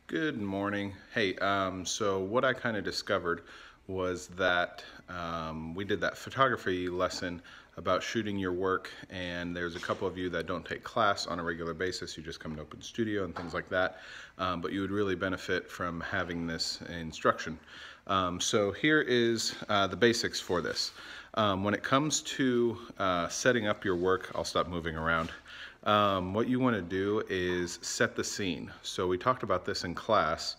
Good morning. Hey, so what I kind of discovered was that we did that photography lesson about shooting your work, and there's a couple of you that don't take class on a regular basis. You just come to Open Studio and things like that, but you would really benefit from having this instruction. So here is the basics for this. When it comes to setting up your work, I'll stop moving around. What you want to do is set the scene. So we talked about this in class.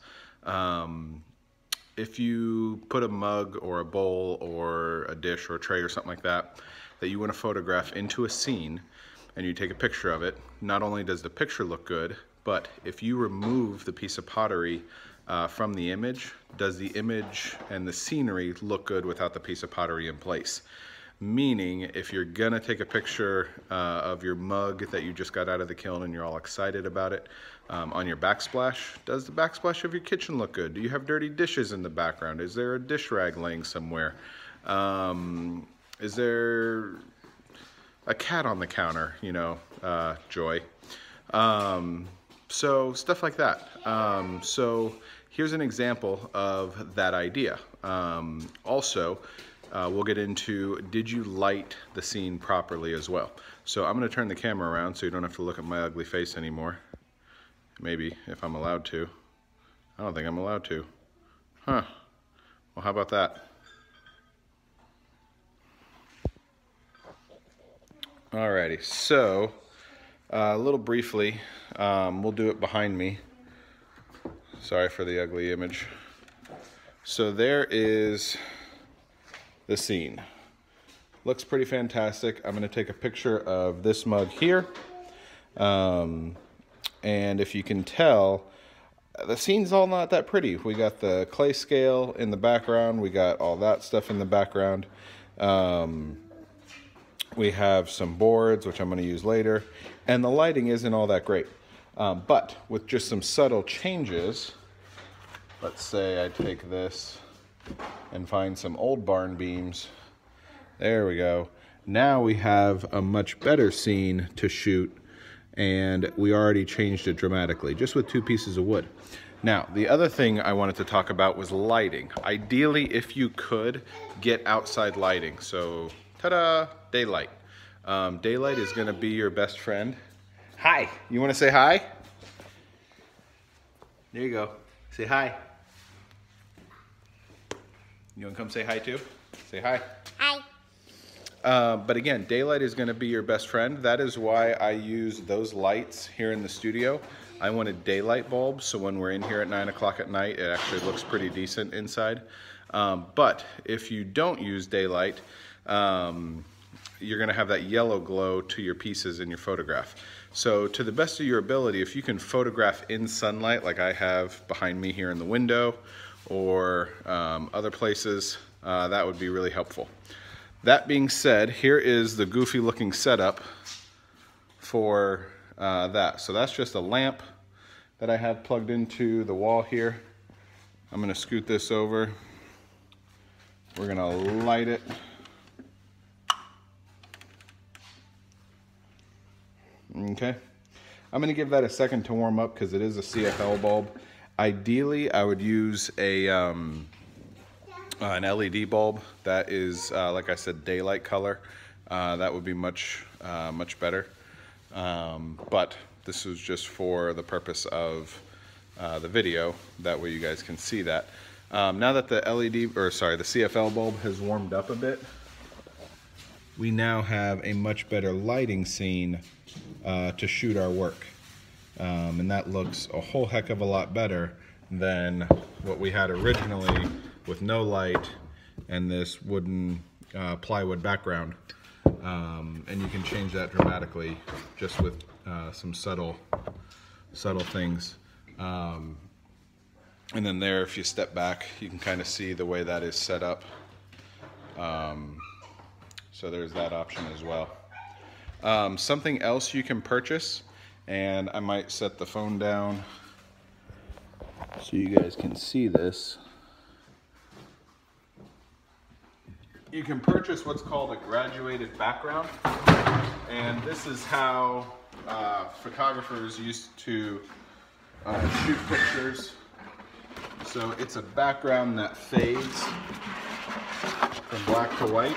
If you put a mug or a bowl or a dish or a tray or something like that you want to photograph into a scene, and you take a picture of it, not only does the picture look good, but if you remove the piece of pottery from the image, does the image and the scenery look good without the piece of pottery in place? Meaning, if you're gonna take a picture of your mug that you just got out of the kiln and you're all excited about it, on your backsplash, does the backsplash of your kitchen look good? Do you have dirty dishes in the background? Is there a dish rag laying somewhere? Is there a cat on the counter? You know, Joy. So stuff like that. So here's an example of that idea. Also, we'll get into, did you light the scene properly as well? So I'm going to turn the camera around so you don't have to look at my ugly face anymore. Maybe, if I'm allowed to. I don't think I'm allowed to. Huh. Well, how about that? Alrighty, so a little briefly, we'll do it behind me. Sorry for the ugly image. So there is the scene. Looks pretty fantastic. I'm going to take a picture of this mug here. And if you can tell, the scene's all not that pretty. We got the clay scale in the background. We got all that stuff in the background. We have some boards, which I'm going to use later. And the lighting isn't all that great. But with just some subtle changes, let's say I take this and find some old barn beams. There we go. Now we have a much better scene to shoot, and we already changed it dramatically, just with 2 pieces of wood. Now, the other thing I wanted to talk about was lighting. Ideally, if you could, get outside lighting. So, ta-da, daylight. Daylight is gonna be your best friend. Hi, you wanna say hi? There you go, say hi. You wanna come say hi too? Say hi. Hi. But again, daylight is gonna be your best friend. That is why I use those lights here in the studio. I wanted daylight bulbs, so when we're in here at 9 o'clock at night, it actually looks pretty decent inside. But if you don't use daylight, you're gonna have that yellow glow to your pieces in your photograph. So to the best of your ability, if you can photograph in sunlight, like I have behind me here in the window, or other places, that would be really helpful. That being said, here is the goofy looking setup for that. So that's just a lamp that I have plugged into the wall here. I'm gonna scoot this over. We're gonna light it. Okay, I'm gonna give that a second to warm up because it is a CFL bulb. Ideally, I would use an LED bulb that is, like I said, daylight color. That would be much better. But this is just for the purpose of the video. That way you guys can see that. Now that the the CFL bulb has warmed up a bit, we now have a much better lighting scene to shoot our work. And that looks a whole heck of a lot better than what we had originally with no light and this wooden plywood background. And you can change that dramatically just with some subtle things. And then there, if you step back, you can kind of see the way that is set up. So there's that option as well. Something else you can purchase, and I might set the phone down so you guys can see this. You can purchase what's called a graduated background, and this is how photographers used to shoot pictures. So it's a background that fades from black to white.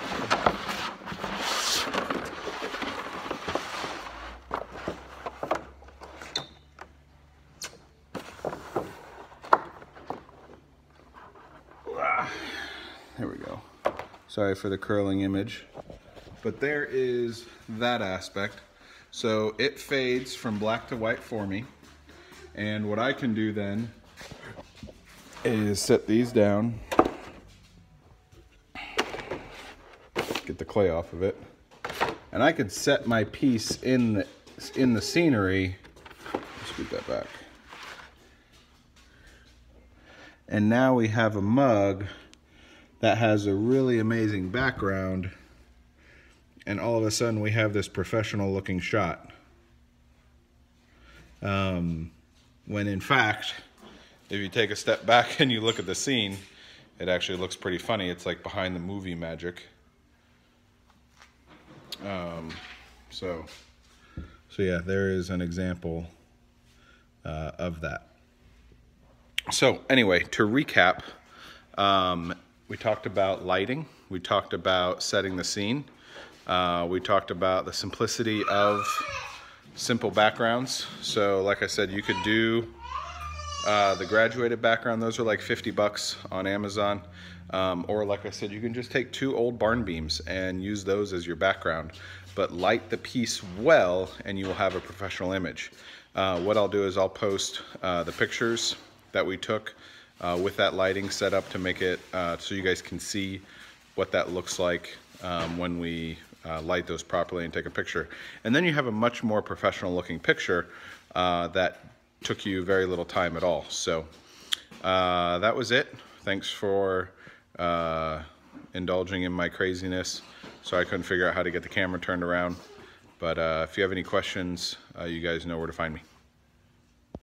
There we go. Sorry for the curling image. But there is that aspect. So it fades from black to white for me. And what I can do then is set these down. Get the clay off of it. And I could set my piece in the scenery. Scoot that back. And now we have a mug that has a really amazing background, and all of a sudden we have this professional looking shot. When in fact, if you take a step back and you look at the scene, it actually looks pretty funny. It's like behind the movie magic. So yeah, there is an example of that. So anyway, to recap, we talked about lighting, we talked about setting the scene, we talked about the simplicity of simple backgrounds. So like I said, you could do the graduated background. Those are like 50 bucks on Amazon. Or like I said, you can just take 2 old barn beams and use those as your background, but light the piece well and you will have a professional image. What I'll do is I'll post the pictures that we took with that lighting set up to make it so you guys can see what that looks like when we light those properly and take a picture. And then you have a much more professional looking picture that took you very little time at all. So that was it. Thanks for indulging in my craziness. So I couldn't figure out how to get the camera turned around. But if you have any questions, you guys know where to find me.